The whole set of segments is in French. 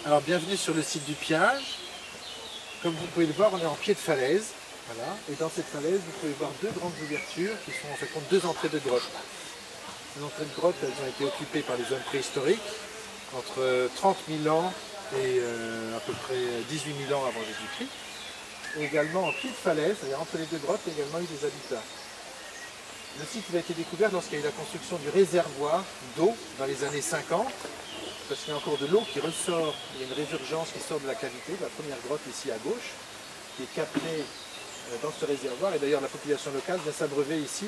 Alors bienvenue sur le site du Piage. Comme vous pouvez le voir, on est en pied de falaise. Voilà. Et dans cette falaise, vous pouvez voir deux grandes ouvertures qui sont en fait deux entrées de grotte. Les entrées de grotte, elles ont été occupées par les hommes préhistoriques entre 30 000 ans et à peu près 18 000 ans avant Jésus-Christ. Et également en pied de falaise, c'est-à-dire entre les deux grottes, il y a également eu des habitats. Le site a été découvert lorsqu'il y a eu la construction du réservoir d'eau dans les années 50. Parce qu'il y a encore de l'eau qui ressort, il y a une résurgence qui sort de la cavité, de la première grotte ici à gauche, qui est captée dans ce réservoir. Et d'ailleurs la population locale vient s'abreuver ici.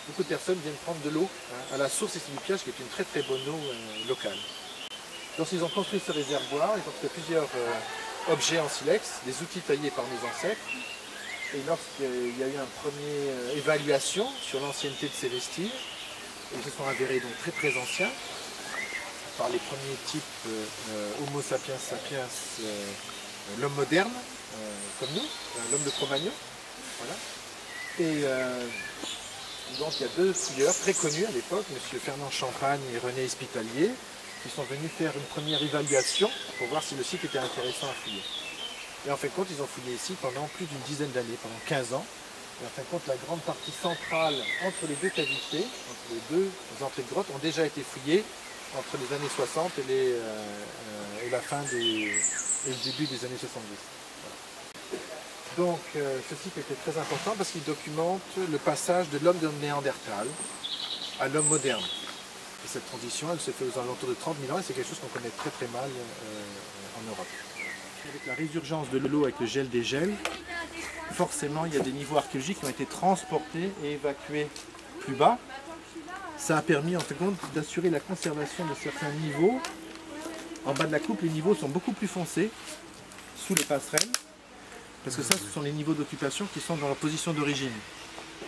Beaucoup de personnes viennent prendre de l'eau à la source ici du Piage, qui est une très très bonne eau locale. Lorsqu'ils ont construit ce réservoir, ils ont fait plusieurs objets en silex, des outils taillés par nos ancêtres. Et lorsqu'il y a eu une première évaluation sur l'ancienneté de ces vestiges, ils se sont avérés donc très très anciens, par les premiers types Homo sapiens sapiens, l'homme moderne, comme nous, l'homme de Cro-Magnon. Voilà. Et donc il y a deux fouilleurs très connus à l'époque, M. Fernand Champagne et René Espitalier, qui sont venus faire une première évaluation pour voir si le site était intéressant à fouiller. Et en fin de compte, ils ont fouillé ici pendant plus d'une dizaine d'années, pendant 15 ans. Et en fin de compte, la grande partie centrale entre les deux cavités, entre les deux entrées de grotte, ont déjà été fouillées entre les années 60 et la fin et le début des années 70. Voilà. Donc ce site était très important parce qu'il documente le passage de l'homme de Néandertal à l'homme moderne. Et cette transition, elle se fait aux alentours de 30 000 ans et c'est quelque chose qu'on connaît très très mal en Europe. Avec la résurgence de l'eau avec le gel des gels, forcément il y a des niveaux archéologiques qui ont été transportés et évacués plus bas. Ça a permis en fait d'assurer la conservation de certains niveaux. En bas de la coupe, les niveaux sont beaucoup plus foncés, sous les passerelles, parce que ça, ce sont les niveaux d'occupation qui sont dans leur position d'origine.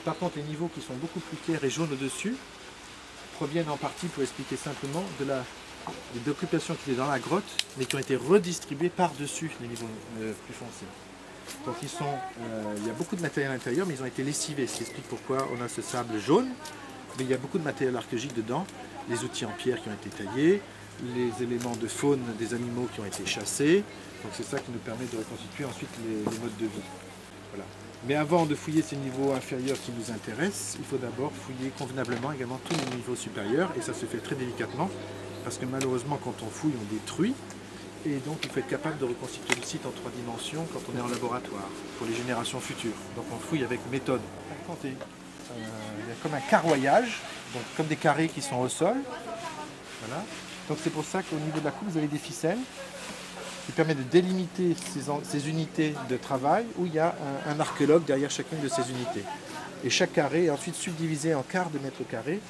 Par contre, les niveaux qui sont beaucoup plus clairs et jaunes au-dessus proviennent en partie, pour expliquer simplement, des occupations qui étaient dans la grotte, mais qui ont été redistribuées par-dessus les niveaux plus foncés. Donc il y a beaucoup de matériel à l'intérieur, mais ils ont été lessivés, ce qui explique pourquoi on a ce sable jaune. Mais il y a beaucoup de matériel archéologique dedans, les outils en pierre qui ont été taillés, les éléments de faune des animaux qui ont été chassés. Donc c'est ça qui nous permet de reconstituer ensuite les modes de vie. Voilà. Mais avant de fouiller ces niveaux inférieurs qui nous intéressent, il faut d'abord fouiller convenablement également tous les niveaux supérieurs. Et ça se fait très délicatement, parce que malheureusement quand on fouille, on détruit. Et donc il faut être capable de reconstituer le site en 3 dimensions quand on est en laboratoire, pour les générations futures. Donc on fouille avec méthode. Il y a comme un carroyage, donc comme des carrés qui sont au sol. Voilà. Donc c'est pour ça qu'au niveau de la coupe, vous avez des ficelles qui permettent de délimiter ces unités de travail où il y a un archéologue derrière chacune de ces unités. Et chaque carré est ensuite subdivisé en quarts de mètre carré.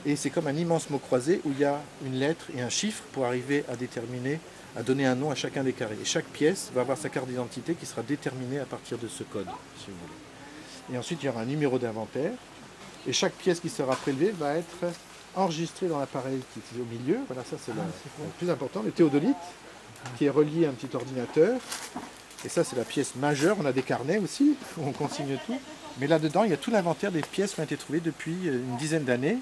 Et c'est comme un immense mot croisé où il y a une lettre et un chiffre pour arriver à déterminer, à donner un nom à chacun des carrés. Et chaque pièce va avoir sa carte d'identité qui sera déterminée à partir de ce code, si vous voulez. Et ensuite, il y aura un numéro d'inventaire. Et chaque pièce qui sera prélevée va être enregistrée dans l'appareil qui est au milieu. Voilà, ça c'est le plus important, le théodolite, qui est relié à un petit ordinateur. Et ça c'est la pièce majeure. On a des carnets aussi, où on consigne tout. Mais là-dedans, il y a tout l'inventaire des pièces qui ont été trouvées depuis une dizaine d'années.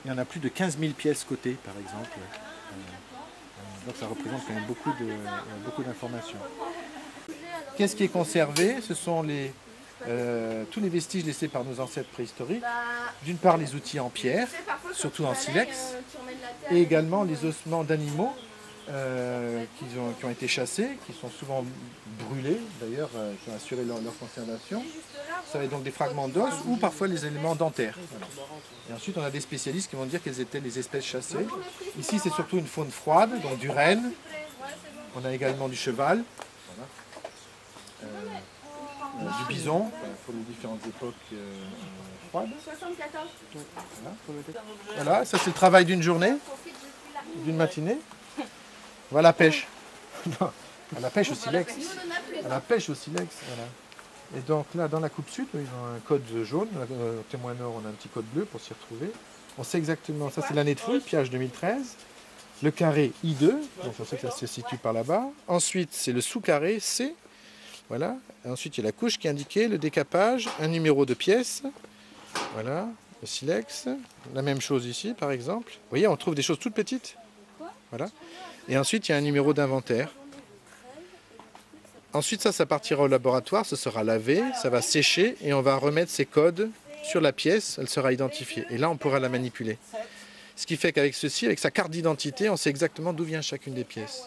Il y en a plus de 15 000 pièces cotées, par exemple. Donc ça représente quand même beaucoup d'informations. Qu'est-ce qui est conservé? Ce sont tous les vestiges laissés par nos ancêtres préhistoriques. D'une part les outils en pierre, surtout en silex, et également les ossements d'animaux qui ont été chassés, qui sont souvent brûlés d'ailleurs, qui ont assuré leur conservation. Ça va être donc des fragments d'os ou parfois les éléments dentaires. Voilà. Et ensuite on a des spécialistes qui vont dire quelles étaient les espèces chassées. Ici c'est surtout une faune froide, donc du renne. On a également du cheval. Voilà. Du bison, pour les différentes époques froides. Voilà, ça c'est le travail d'une journée, d'une matinée. Voilà la pêche. À la pêche au silex. À la pêche au silex, voilà. Et donc là, dans la coupe sud, ils ont un code jaune. Au témoin nord, on a un petit code bleu pour s'y retrouver. On sait exactement, ça c'est l'année de fouille, Piage 2013. Le carré I2, donc on sait que ça se situe par là-bas. Ensuite, c'est le sous-carré C. Voilà. Et ensuite, il y a la couche qui indiquait le décapage, un numéro de pièce. Voilà, le silex. La même chose ici, par exemple. Vous voyez, on trouve des choses toutes petites. Voilà. Et ensuite, il y a un numéro d'inventaire. Ensuite, ça partira au laboratoire, ce sera lavé, ça va sécher et on va remettre ces codes sur la pièce, elle sera identifiée. Et là, on pourra la manipuler. Ce qui fait qu'avec ceci, avec sa carte d'identité, on sait exactement d'où vient chacune des pièces.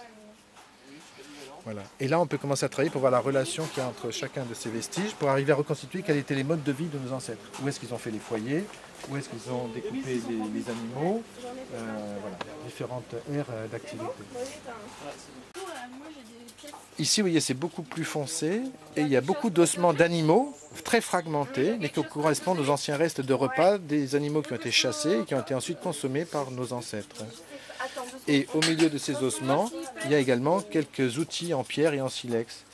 Voilà. Et là, on peut commencer à travailler pour voir la relation qu'il y a entre chacun de ces vestiges, pour arriver à reconstituer quels étaient les modes de vie de nos ancêtres. Où est-ce qu'ils ont fait les foyers, où est-ce qu'ils ont découpé les animaux, voilà, différentes aires d'activité. Ici, vous voyez, c'est beaucoup plus foncé et il y a beaucoup d'ossements d'animaux très fragmentés, mais qui correspondent aux anciens restes de repas des animaux qui ont été chassés et qui ont été ensuite consommés par nos ancêtres. Et au milieu de ces ossements, il y a également quelques outils en pierre et en silex.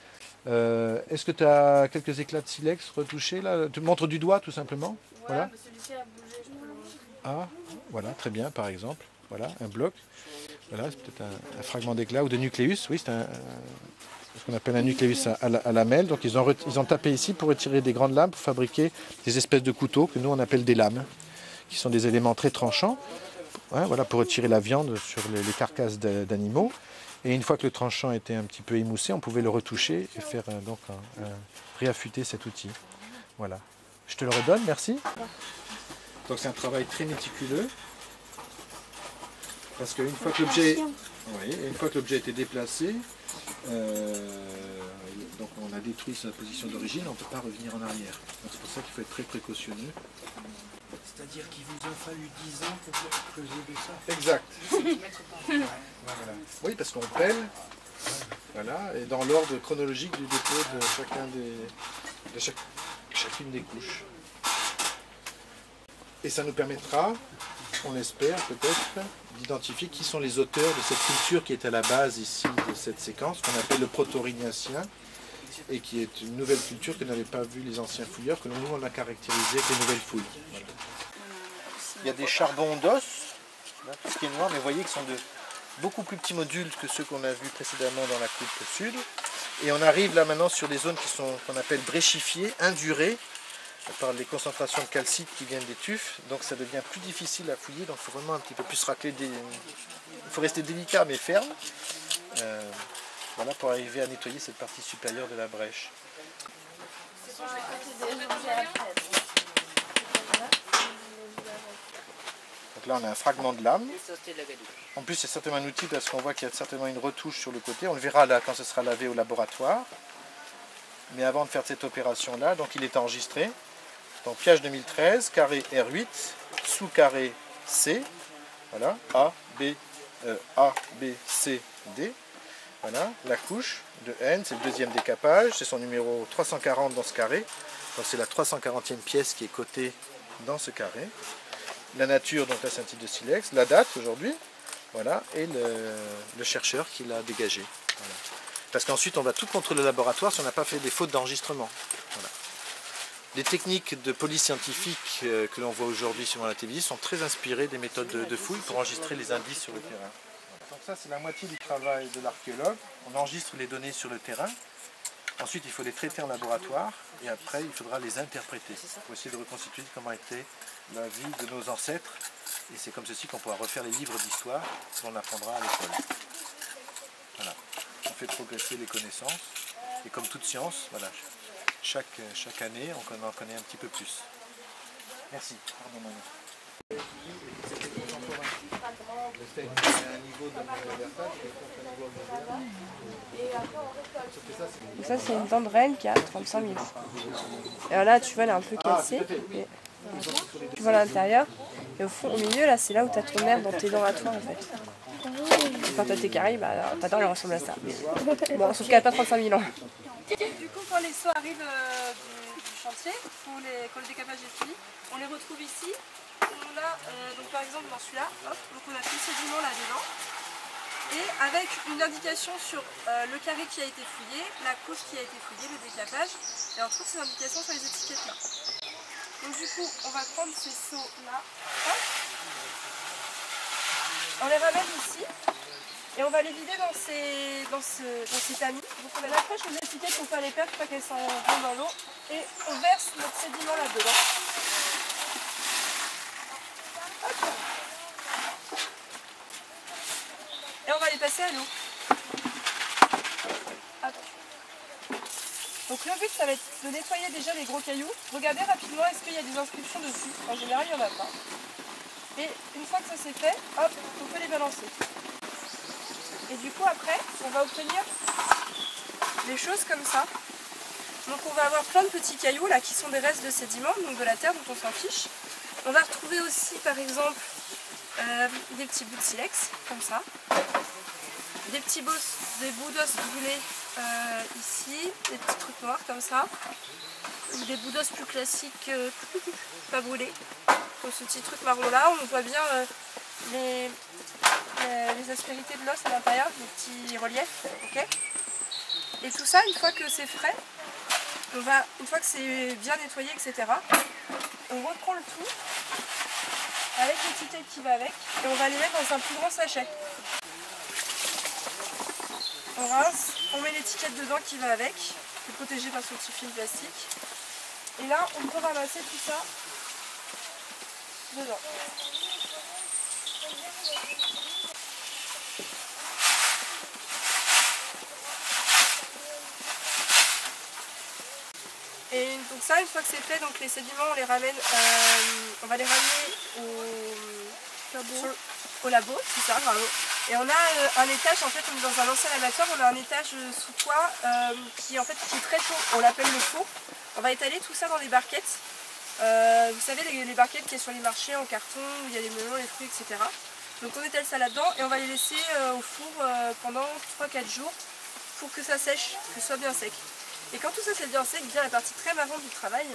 Est-ce que tu as quelques éclats de silex retouchés là? Tu me montres du doigt tout simplement. Voilà. Ah, voilà, très bien, par exemple. Voilà, un bloc. Voilà, c'est peut-être un fragment d'éclat ou de nucléus. Oui, c'est ce qu'on appelle un nucléus à lamelles. Donc ils ont tapé ici pour retirer des grandes lames, pour fabriquer des espèces de couteaux que nous on appelle des lames, qui sont des éléments très tranchants. Ouais, voilà, pour retirer la viande sur les carcasses d'animaux. Et une fois que le tranchant était un petit peu émoussé, on pouvait le retoucher et faire réaffûter cet outil. Voilà. Je te le redonne, merci. Donc c'est un travail très méticuleux. Parce qu'une fois que l'objet a été déplacé, donc on a détruit sa position d'origine, on ne peut pas revenir en arrière. C'est pour ça qu'il faut être très précautionneux. C'est-à-dire qu'il vous a fallu 10 ans pour creuser de ça. Exact. Voilà. Oui, parce qu'on pèle, voilà, et dans l'ordre chronologique du dépôt de chacune des couches. Et ça nous permettra, on l'espère peut-être, d'identifier qui sont les auteurs de cette culture qui est à la base ici de cette séquence, qu'on appelle le proto-aurignaciens, et qui est une nouvelle culture que n'avaient pas vu les anciens fouilleurs, que nous on a caractérisé avec les nouvelles fouilles. Voilà. Il y a des charbons d'os, tout ce qui est noir, mais vous voyez qu'ils sont de beaucoup plus petits modules que ceux qu'on a vus précédemment dans la coupe sud. Et on arrive là maintenant sur des zones qu'on appelle bréchifiées, indurées, par les concentrations de calcite qui viennent des tufs. Donc ça devient plus difficile à fouiller, donc il faut vraiment un petit peu plus racler. Il faut rester délicat mais ferme. Voilà, pour arriver à nettoyer cette partie supérieure de la brèche. Donc là on a un fragment de lame. En plus c'est certainement un outil parce qu'on voit qu'il y a certainement une retouche sur le côté. On le verra là quand ce sera lavé au laboratoire. Mais avant de faire cette opération là, donc il est enregistré. Donc piège 2013, carré R8, sous carré C. Voilà, A, B, C, D. Voilà, la couche de N, c'est le deuxième décapage, c'est son numéro 340 dans ce carré. Donc c'est la 340e pièce qui est cotée dans ce carré. La nature, donc là c'est un type de silex, la date aujourd'hui, voilà, et le chercheur qui l'a dégagé. Voilà. Parce qu'ensuite on va tout contrôler le laboratoire si on n'a pas fait des fautes d'enregistrement. Voilà. Les techniques de police scientifique que l'on voit aujourd'hui sur la télévision sont très inspirées des méthodes de fouille pour enregistrer les indices sur le terrain. Donc ça c'est la moitié du travail de l'archéologue. On enregistre les données sur le terrain. Ensuite il faut les traiter en laboratoire et après il faudra les interpréter pour essayer de reconstituer comment était la vie de nos ancêtres. Et c'est comme ceci qu'on pourra refaire les livres d'histoire qu'on apprendra à l'école. Voilà. On fait progresser les connaissances et comme toute science, voilà, chaque année on en connaît un petit peu plus. Merci. Pardon, Manon. Ça c'est une dent de reine qui a 35 000 ans. Et alors là tu vois elle est un peu cassée. Et tu vois l'intérieur. Et au fond, au milieu là c'est là où tu as ton nerf dans tes dents à toi en fait. Et quand tu as tes caries, bah, ta dent elle ressemble à ça. Mais bon, sauf qu'elle n'a pas 35 000 ans. Du coup quand les soins arrivent du chantier, quand le décapage est fini, on les retrouve ici. On a, donc par exemple dans celui-là, donc on a tout le sédiment là-dedans. Et avec une indication sur le carré qui a été fouillé, la couche qui a été fouillée, le décapage, et on trouve ces indications sur les étiquettes là. Donc du coup, on va prendre ces seaux là, on les ramène ici, et on va les vider dans ces tamis. Donc on accroche les étiquettes pour ne pas les perdre, pour pas qu'elles s'en vont dans l'eau, et on verse notre sédiment là-dedans. Et on va les passer à l'eau. Donc le but ça va être de nettoyer déjà les gros cailloux. Regardez rapidement est-ce qu'il y a des inscriptions dessus. En général il n'y en a pas. Et une fois que ça c'est fait, hop, on peut les balancer. Et du coup après, on va obtenir des choses comme ça. Donc on va avoir plein de petits cailloux là qui sont des restes de sédiments, donc de la terre dont on s'en fiche. On va retrouver aussi par exemple des petits bouts de silex, comme ça. Des bouts d'os brûlés ici, des petits trucs noirs comme ça. Ou des bouts d'os plus classiques, pas brûlés. Donc ce petit truc marron là, on voit bien les aspérités de l'os à l'intérieur, les petits reliefs. Okay, et tout ça, une fois que c'est frais, une fois que c'est bien nettoyé, etc., on reprend le tout avec l'étiquette qui va avec et on va les mettre dans un plus grand sachet. On rince, on met l'étiquette dedans qui va avec, qui est protégée par ce petit film plastique. Et là, on peut ramasser tout ça dedans. Et donc ça, une fois que c'est fait, donc les sédiments, on les ramène, on va les ramener au labo, c'est ça, bravo. Et on a un étage, en fait, on est dans un ancien abattoir, on a un étage sous toit qui est très chaud, on l'appelle le four. On va étaler tout ça dans des barquettes. Vous savez, les barquettes qu'il y a sur les marchés en carton, où il y a les melons, les fruits, etc. Donc on étale ça là-dedans et on va les laisser au four pendant 3-4 jours pour que ça sèche, que ce soit bien sec. Et quand tout ça c'est bien sec, vient la partie très marrante du travail.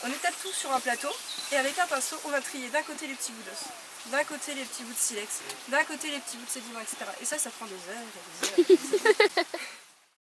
On étale tout sur un plateau et avec un pinceau, on va trier d'un côté les petits bouts d'os, d'un côté les petits bouts de silex, d'un côté les petits bouts de sédiments, etc. Et ça prend des heures et des heures.